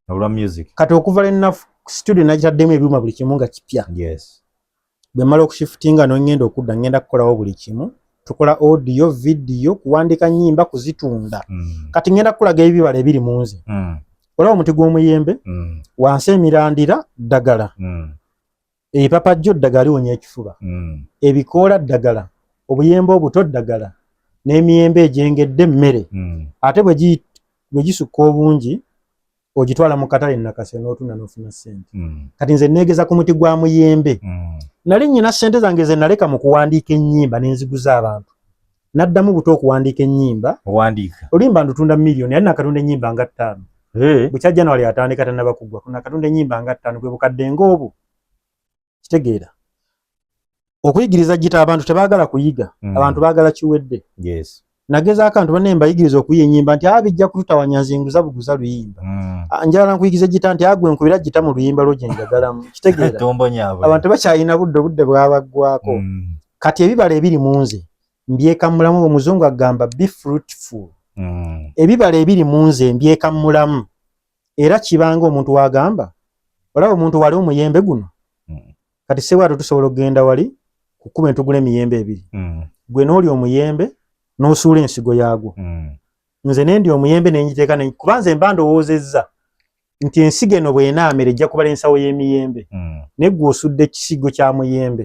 olwa music kati okuva lenafu studio najjaddemu ebyuma buli kimu nga kipya bwe mala okushiftinga n'ongenda okudda ngenda kukolawo buli kimu tukola audio video kuwandika nnyimba kuzitunda kati ngenda kukulaga ebibala ebiri mu nze olaba omuti gw'omuyembe wansi emirandira ddagala ebipapajjo ddagala liwonya ekifuba ebikoola ddagala obuyembe obuto ddagala n'emiyembe egyengedde mmere ate bwe gisukka obungi ogitwala mu katale nakase n'otunda n'ofuna ssente kati nze neegeza ku muti gwa muyembe nali nnyina ssente zange ze naleka mu kuwandiika ennyimba n'enziguza abantu naddamu buto okuwandiika ennyimba olimba ndutunda miliyoni yali nakatunda ennyimba nga 5 bukya January atandika tannaba kugwa nakatunda ennyimba nga 5 gwe bukadde ng'obwo kitegeera okuyigiriza gita abantu tebaagala kuyiga abantu baagala kiwedde nageza akantu banne mbayigiriza okuyiga ennyimba nti abijja kututawanya nzinguza buguza luyimba njala nkuyigiriza gita nti agwe nkubira gita mu luyimba lwo gyenjagalamu kitegeera abantu bakyalina budde bwabaggwako kati ebibala ebiri mu nze mbyekamulamu omuzungu agamba be fruitful ebibala ebiri mu nze mbyekamulamu era kibanga omuntu wagamba olaba omuntu wali omuyembe guno kati sewaatu tusobola okugenda wali kukuba entugula emiyembe ebiri gwe n'oli omuyembe n'osuula ensigo yaagwo nze nendi omuyembe nenjiteeka kuba nze mba ndowoozezza nti ensigo eno bw'enaamera ejja kubala ensawo y'emiyembe neggwe osudde ekisigo kya muyembe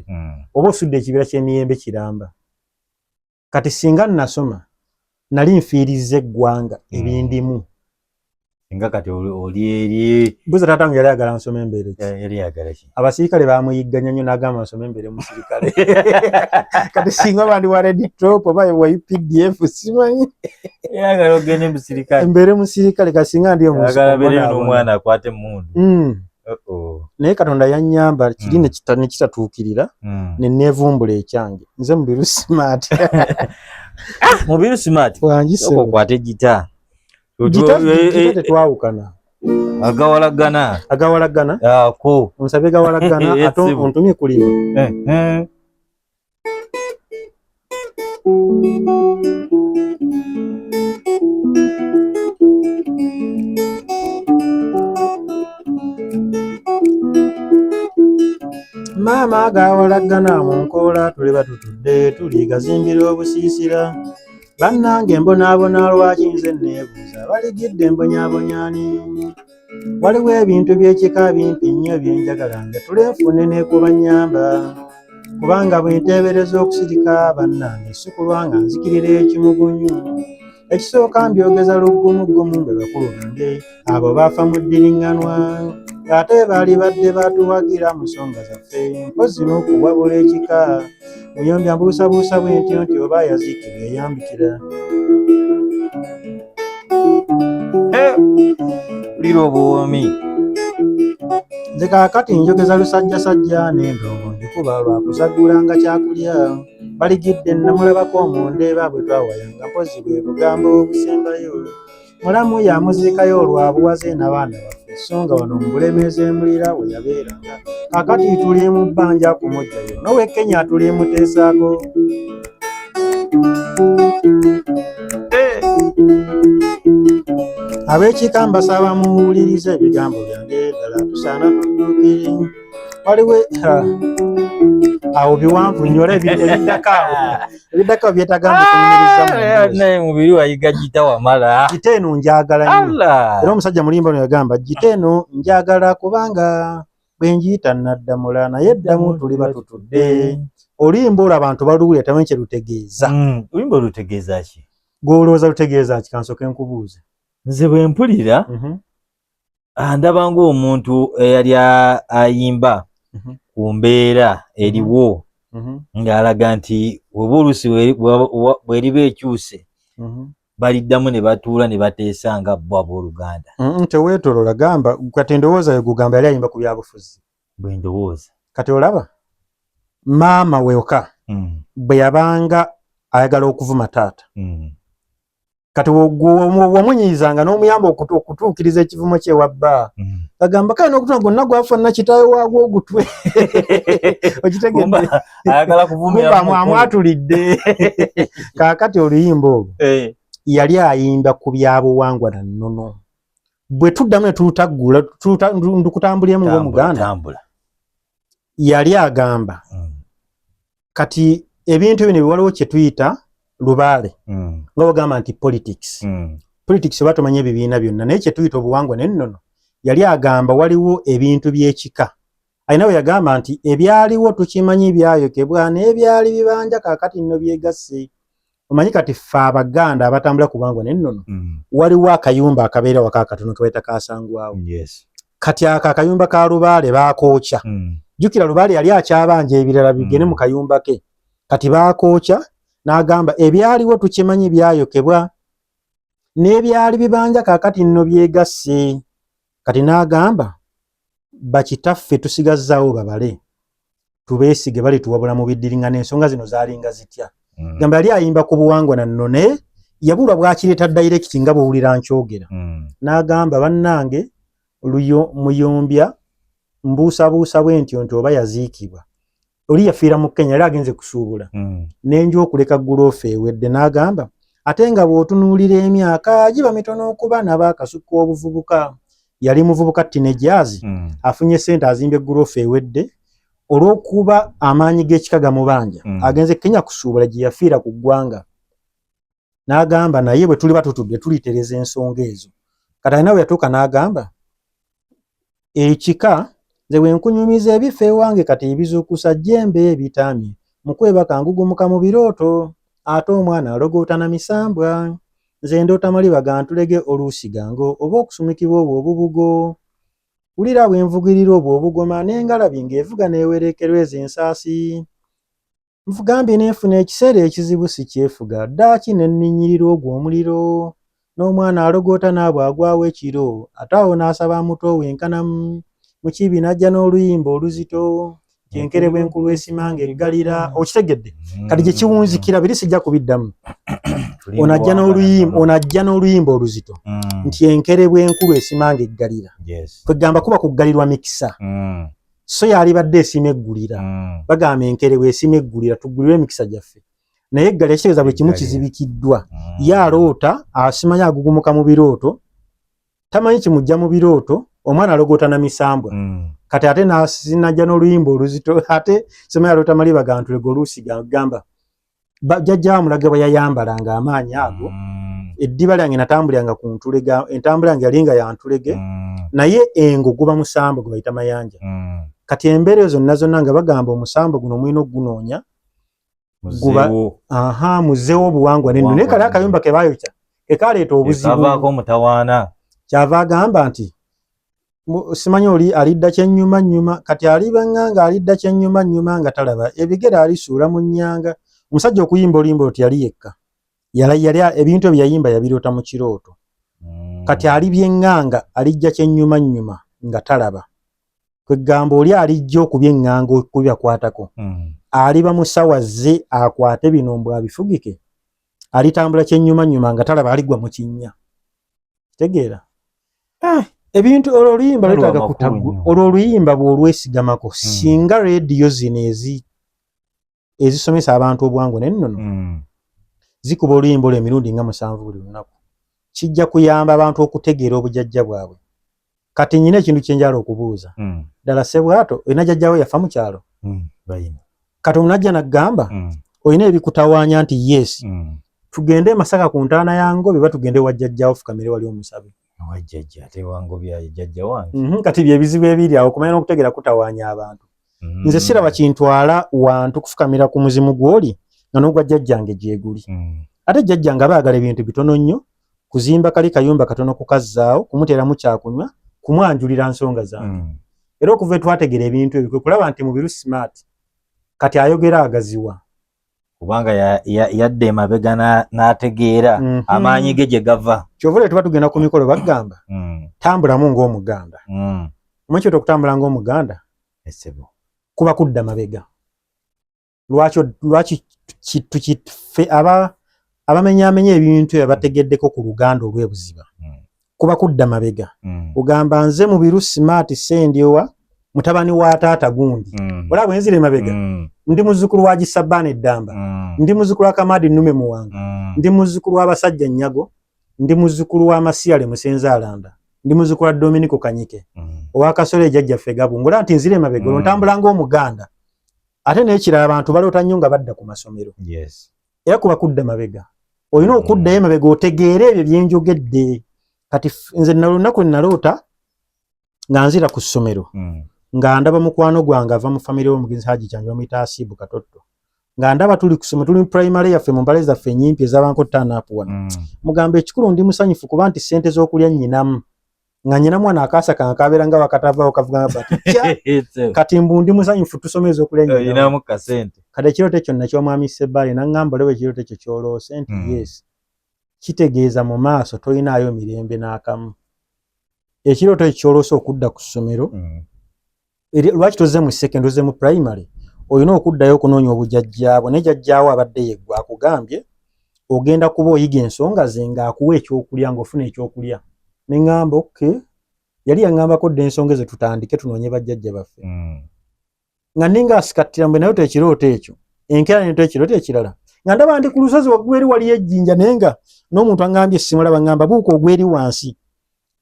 oba osudde ekibira ky'emiyembe kiramba kati singa nasoma nali nfiirizza eggwanga ebindimu nga kati oli eri buza tatangu yali agala nsoma embere ki abasirikale bamuyigganya nnyo n'agamba nsoma embere musirikale kati singa bandi wa Red Trop oba wa UPDF simanyi yagala ogende musirikale embere musirikale kasinga ndi omwana akwate mundu naye Katonda yannyamba kiri ne kitatuukirira ne neevumbula ekyange nze mubiru smart mubiru smart okwate gita gita tetwawukana agawalagana ako onsabe gawalagana ate ontumye kulima Mama gawalagana mu nkola tuli batutudde tuli gazimbira obusiisira bannange mbonaabona lwaki nze neebuuza baligidde mbonyaabonyani waliwo ebintu by'ekika bimpi nnyo byenjagala nga tulenfune ne kubanyamba kubanga bwe nteebereza okusirika bannange si kulwa nga nzikirira ekimugunyu ekisooka mbyogeza luggumuggumu mbe bakulu bange abo baafa mu ddiriŋŋanwa ate baali badde batuwagira mu nsonga zaffe mpozi n'okuwabula ekika muyombya mbuusabuusa bwentyo nti oba yaziikibwa eyambikira lira obuwoomi nze kaakati njogeza lusajjasajja n'endongo ndikuba lwakusagulanga kyakulya baligidde namulabako omundeeba bwe twawayanga mpozi bwe bugambo obusembayo mulamu yamuziikayo olwabuwaze n'abaana baffe so nga wano mu bulemeezi emulira we yabeeranga kaakati tuli mu bbanja kumugjayo nowe Kenya tuli muteesaako ab'ekika mbasaba muwulirize ebigambo byange ddala tusaana tudduukire waliwo awo biwanvu nnyo ebiddako byetagamba okunyumiriza naye mubiri wayiga gita wamala gita eno njagala nnyo era omusajja mulimba ono yagamba gita eno njagala kubanga bwenjiyita naddamula naye eddamu tuli batutudde. Oluyimba olwo abantu baluwulira tamanyi kye lutegeeza. Oluyimba lutegeeza ki? Gw'olowooza lutegeeza ki? Kansooke nkubuuze. Nze bwe mpulira ndaba ng'omuntu eyali ayimba ku mbeera eriwo ng'alaga nti oba oluusi bw'eriba ekyuse baliddamu ne batuula ne bateesa nga bo ab'Oluganda. Teweetolola gamba kati ndowooza yo gugamba yali ayimba ku byabufuzi. Bwe ndowooza. Kati olaba maama weka bwe yabanga ayagala okuvuma taata. Kati wamunyizanga n'omuyamba okutuukiriza ekivumo kye wabba. Agamba kale n'okutuma gonna gwafaanana kitaawe waagwo ogutwe. Okitegedde? Ayagala kuvumira mwatulidde. Kaakati oluyimba olwo yali ayimba ku byabuwangwa na nnono. Bwe tuddamu ne tulutaggula ndukutambuliremu ng'Omuganda. Yali agamba kati ebintu bino waliwo kye tuyita lubaale nga bagamba nti politics. Politics batumanya ebibiina byonna naye kye tuyita obuwangwa n'ennono. Yali agamba waliwo ebintu by'ekika. Ayina we yagamba nti ebyaliwo tukimanyi byayokebwa n'ebyali bibanja kaakati nno byegasse. Omanyi kati ffe Abaganda abatambula ku buwangwa n'ennono waliwo akayumba akabeera waka akatono ke bayita Kaasangwawo. Kati akayumba ka lubaale baakookya. Jjukira lubaale yali akyabanja ebirala bigende mu kayumba ke. Kati baakookya n'agamba ebyaliwo tukimanyi byayokebwa n'ebyali bibanja kaakati nno byegasse. Kati n'agamba bakitaffe tusigazzaawo babale tubeesige bali tuwabula mu biddiringa n'ensonga zino zaalinga zitya. Gamba yali ayimba ku buwangwa na nno naye yabulwa bw'akireeta direct nga bw'owulira nkyogera. N'agamba bannange muyombya mbuusabuusa bwentyo nti oba yaziikibwa. Oli yafiira mu Kenya yali agenze kusuubula. N'enju okuleka guloofa ewedde n'agamba ate nga bw'otunuulira emyaka giba mitono okuba n'abaakasukka obuvubuka. Yali muvubuka teenagers afunye ssente azimba egguloofa ewedde olw'okuba amaanyi g'ekika gamubanja agenze Kenya kusuubula gye yafiira ku ggwanga. N'agamba naye bwe tuli batutudde tulitereza ensonga ezo. Kati alina bwe yatuuka n'agamba ekika nze bwe nkunyumiza ebifa ewange kati ebizuukusa jjembe ebitamye mu kwebaka ngugumuka mu birooto ate omwana alogoota na misambwa. Nze ndoota maliba gantulege oluusi gango oba okusumikibwa obwo obubugo. Wulira bwe nvugirira obwo obugoma n'engalabi ng'evuga n'ewerekerwa ez'ensaasi. Nfugambye n'enfuna ekiseera ekizibu si kyefuga ddaaki ne nninnyirira ogwo omuliro. N'omwana alogoota n'abwo agwawo ekiro ate awo n'asaba muto wenkanamu mu kibi n'ajja n'oluyimba oluzito kyenkere bw'enkulu esimanga eggalira. Okitegedde? Kati gye kiwunzikira biri sijja kubiddamu. Onajja n'oluyimba oluzito nti enkere bw'enkulu esimanga eggalira. Kwegamba kuba kuggalirwa mikisa. So yalibadde esima eggulira. Bagamba enkere bw'esima eggulira tuggulirwe emikisa gyaffe. Naye eggalira ekitegeeza bwe kimu kizibikiddwa. Ye aloota asimanyi agugumuka mu birooto tamanyi kimujja mu birooto omwana alogoota na misambwa. Kati ate n'ajja n'oluyimba oluzito ate simanyi aloota maliba gantulege oluusi gamba jjajja bamulaga bwe yayambalanga amaanyi ago. Eddiba lyange natambuliranga ku ntulege, entambula yange yalinga ya ntulege naye engo guba musambo gwe bayita mayanja. Kati embeera ezo zonna nga bagamba omusambo guno mwino ogunoonya guba muzeewo obuwangwa n'ennono. Naye kale akayumba ke baayokya ke kaleeta obuzibu. Kavaako mutawaana. Kyava agamba nti simanyi oli alidda kyennyuma kati alibanga alidda kyennyuma nga talaba ebigere alisuula mu nnyanga. Omusajja okuyimba oluyimba oti yali yekka. Yali ebintu ebyo yayimba yabiroota mu kirooto. Kati alibye eŋŋanga alijja kyennyuma nga talaba. Kwegamba oli alijja okubya eŋŋanga okubibakwatako. Aliba mu ssawa ze akwate bino mbw abifugike. Alitambula kyennyuma nga talaba aligwa mu kinnya. Kitegeera? Ebintu oluyimba lwetaaga kutaggula. Oluyimba bw'olwesigamako singa rediyo zino ezisomesa abantu obuwangwa n'ennono zikuba oluyimba olwo emirundi nga 7 buli lunaku. Kijja kuyamba abantu okutegeera obujjajja bwabwe. Kati nnyina ekintu kye njala okubuuza. Ddala ssebwato olina jjajjawo yafa mu kyalo? Kati omunajja n'aggamba olina ebikutawaanya nti yes tugende e Masaka ku ntaana ya Ngobe oba tugende wa jjajjaawo fukamire wali omusabe. wajjajja tewango bya jjajja wange kati bye bizibu ebiri awo kumanya n'okutegera kutawaanya abantu nze siraba kintwala wantu kufukamira ku muzimu gw'oli nga n'ogwa jjajjange gyeguli ate jjajjange abaagala ebintu bitono nnyo kuzimba kali kayumba katono kukazzaawo kumuteeramu kyakunywa kumwanjulira nsonga zange era okuva twategera ebintu ebyo kwe kulaba nti Mubiru smart kati ayogera agaziwa kubanga yadde emabega n'ategeera amaanyi ge gye gava kyovule tuba tugenda ku mikolo bagamba tambulamu ng'omuganda mwekyo okutambula ng'omuganda esebo kuba kudda mabega lwaki ffe abamenyaamenya ebintu abategeddeko ku luganda olw'ebuziba kuba kudda mabega ugamba nze Mubiru smart Sendyowa mutabani wa taata gundi olaba bwenzire mabega ndi muzzukulu wa Gisabane Eddamba ndi muzzukulu wa Kamadi Nnume Muwanga ndi muzzukulu wa Basajja Nnyago ndi muzzukulu wa Masiyale Musenza Alanda ndi muzzukulu wa Dominico Kanyike owa Kasole jjajjaffe Gabungola nti nzire mabega ntambula ng'omuganda ate n'ekirala abantu baloota nnyo nga badda ku masomero era kuba kudda mabega olina okuddayo mabega otegeere ebyo byenjogedde kati nze nnalunaku naloota nga nzira ku ssomero nga ndaba mukwano gwange ava mu famire y'omugenzi Haji Kyanjo bamuyita Asibu Katotto nga ndaba tuli kusoma tuli primary yaffe mu mbale zaffe ennyimpi ez'abanko ttanapu wano mugamba ekikulu ndi musanyufu kuba nti ssente z'okulya nnyinamu nga nnyina mwana akaasa kange kabeera nga wakatavaawo kavuga bati kati mbu ndi musanyufu tusome ez'okulya nnyinamu kati ekirooto ekyo naky'omwami Sebbali n'aŋŋamba olewa ekirooto ekyo ky'oloose nti yes kitegeeza mu maaso tolinaayo mirembe n'akamu ekirooto ekyo ky'oloose okudda ku ssomero lwaki tozze mu second ozze mu primary olina okuddayo okunoonya obujjajjaabo ne jjajjaawo abadde yeggwa akugambye ogenda kuba oyiga ensonga ze ng'akuwa ekyokulya ng'ofuna ekyokulya ne ŋŋamba okay yali yaŋŋambako dda ensonga ze tutandike tunoonye bajjajja baffe nga ninga asikattira mbwe nayo tekirooto ekyo enkeera neto ekirooto ekirala nga ndaba ndi ku lusozi waggulu eri waliyo ejjinja naye nga n'omuntu aŋŋambye simulaba ŋŋamba buuka ogweri wansi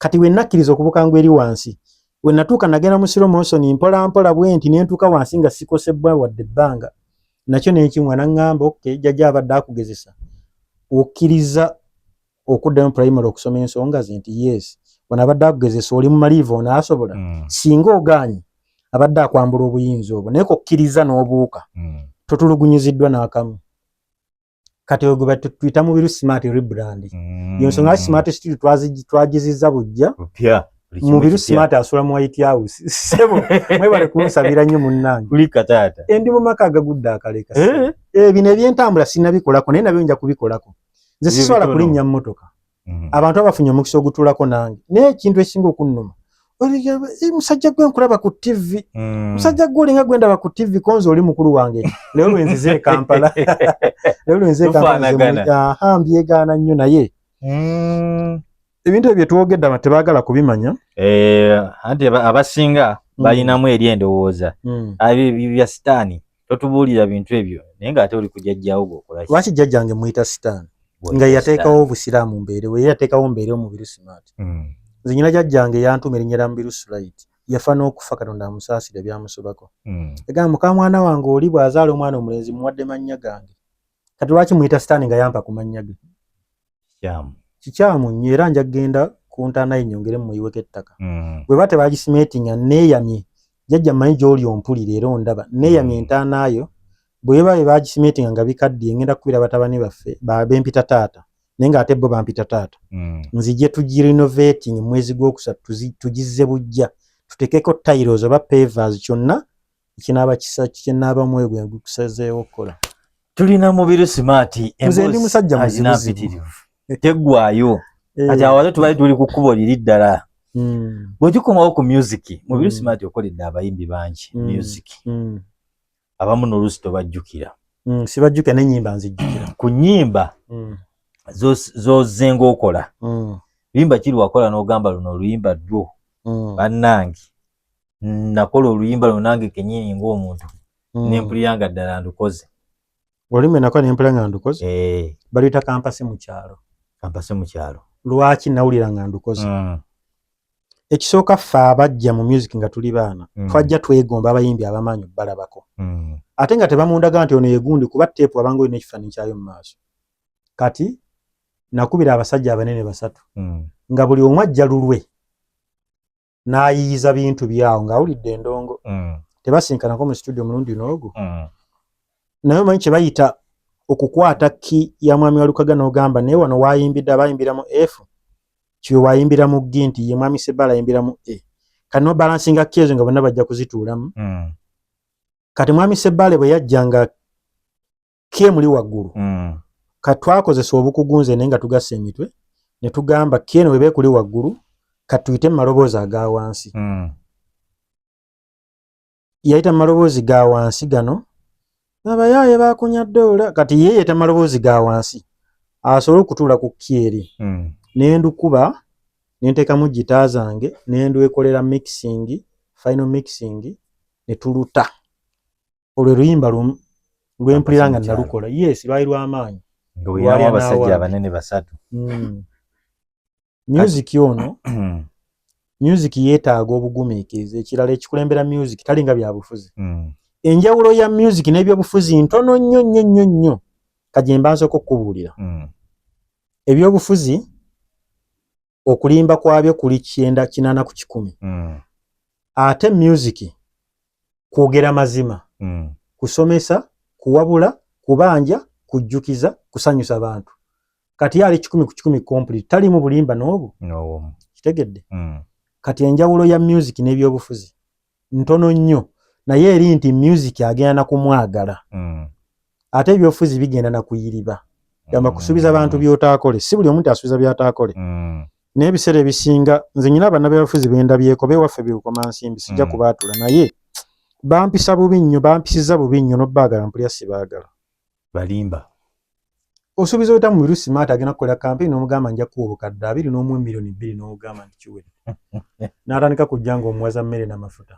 kati we nakkiriza okubuka ngweri wansi we natuuka nagenda mu slow motion mpola mpola bwe nti ne ntuuka wansi nga sikosebbwa wadde ebbanga nakyo n'ekimwa n'aŋŋamba okay jjajja abadde akugezesa okkiriza okuddayo mu primary okusoma ensonga ze nti yes wano abadde akugezesa oli mu maliiva ono asobola singa ogaanye abadde akwambula obuyinza obwo naye kokkiriza n'obuuka totulugunyiziddwa n'akamu kati ogwo batuyita Mubiru smart rebrand yo nsonga smart studio twagizizza bujja Mubiru smart asula mu White House sebo mwebale kunsabira nnyo munnange kuli kataata endi mu maka agagudde akaleka bino ebyentambula sinnabikolako naye nabyo nja kubikolako nze sisobola kulinnya mmotoka abantu abafunye omukisa ogutuulako nange naye ekintu ekisinga okunnuma musajja gwe nkulaba ku TV musajja gwe olinga gwe ndaba ku TV konzi oli mukulu wange leero lwenzize e Kampala leero lwenzize e Kampala mbyegaana nnyo naye ebintu ebyo twogedde abantu tebaagala kubimanya anti abasinga balinamu eri endowooza bya sitaani totubuulira bintu ebyo naye ng'ate oli kujjajjaawo bw'okola lwaki jjajjange muyita sitaani nga yateekawo obusiraamu mbeere we yateekawo mbeere Mubiru smart nze nyina jjajjange yantuma erinnya lya Mubiru Sulait yafa n'okufa Katonda amusaasire byamusobako egamba muka mwana wange oli bw'azaala omwana omulenzi muwadde mannya gange kati lwaki muyita sitaani nga yampa ku mannya ge kikyamu nnyo era nja kgenda ku ntaana ye nnyongere muyiweko ettaka bwe ba tebagisimeetinga neeyamye jjajja mmanyi gy'oli ompulira era ondaba neeyamye entaanaayo bwe baba bagisimeetinga nga bikaddiye ngenda kukubira batabani baffe bempita taata naye ng'ate bo bampita taata nzije tugirenovating mu mwezi gw'okusatu tugizze bujja tutekeko tiles oba pavers kyonna ekinaaba kisa kinaaba mwegwe gukusazeewo okukola tulina Mubiru smart nze ndi musajja muzibuzibu teggwaayo kati awo tubali tuli ku kkubo liri ddala bwe tukomawo ku music Mubiru smart okoledde abayimbi bangi music abamu n'oluusi tobajjukira sibajjukira n'ennyimba nzijjukira ku nnyimba zozze ng'okola luyimba kiri wakola n'ogamba luno oluyimba ddwo bannange nakola oluyimba luno nange kennyini ng'omuntu n'empulira nga ddala ndukoze oluyimba nakola n'empulira nga ndukoze baluyita kampasi mu kyalo lwaki nawulira nga ndukoze ekisooka ffe abajja mu music nga tuli baana twajja twegomba abayimbi abamaanyi balabako ate nga tebamundaga nti ono yegundi kuba teepu abanga olina ekifaananyi kyayo mu maaso kati nakubira abasajja abanene basatu nga buli omu ajja lulwe n'ayiyiza bintu byawo ng'awulidde endongo tebasinkanako mu studio mulundi n'ogwo naye omanyi kye bayita okukwata ki ya mwami wa Lukaga n'ogamba naye wano waayimbidde abayimbira mu F kiwe waayimbira mu G nti ye mwami Ssebbala ayimbira mu E kati no balansinga ki ezo nga bonna bajja kuzituulamu kati mwami Ssebbala bwe yajja nga ke muli waggulu kati twakozesa obukugunze naye nga tugassa emitwe ne tugamba ke we beekuli waggulu kati tuyite mu maloboozi aga wansi yayita mu maloboozi ga wansi gano abayaaye baakunya ddoola kati ye yeeta maloboozi ga wansi asobole okutuula ku kyeri ne ndukuba ne nteekamu gita zange ne ndwekolera mixing final mixing ne tuluta olwo luyimba lwempulira nga nalukola yes lwali lw'amaanyi lwali abasajja abanene basatu music ono music yeetaaga obugumiikiriza ekirala ekikulembera music talinga byabufuzi enjawulo ya music n'ebyobufuzi ntono nnyo kajemba nsoko okubuulira ebyobufuzi okulimba kwabyo kuli 9 ku 10 ate music kwogera mazima kusomesa kuwabula kubanja kujjukiza kusanyusa abantu kati ali 10 ku 10 complete tali mu bulimba n'obwo kitegedde kati enjawulo ya music n'ebyobufuzi ntono nnyo naye eri nti music agenda na kumwagala ate ebyobufuzi bigenda na kuyiriba gamba kusubiza abantu byotaakole si buli omuntu asubiza byataakole n'ebiseera ebisinga nze nyina abaana b'ebyobufuzi bendabyeko bewaffe biwukoma nsimbi sijja kubaatula naye bampisa bubi nnyo bampisiza bubi nnyo n'obbaagala mpulira sibaagala balimba osuubiza oyita mu Birusi Smart agenda kukolera kampeni n'omugamba nja kuwa obukadde 21 milioni 2 n'ogamba nti kiwedde n'atandika kujja ng'omuwaza mmere n'amafuta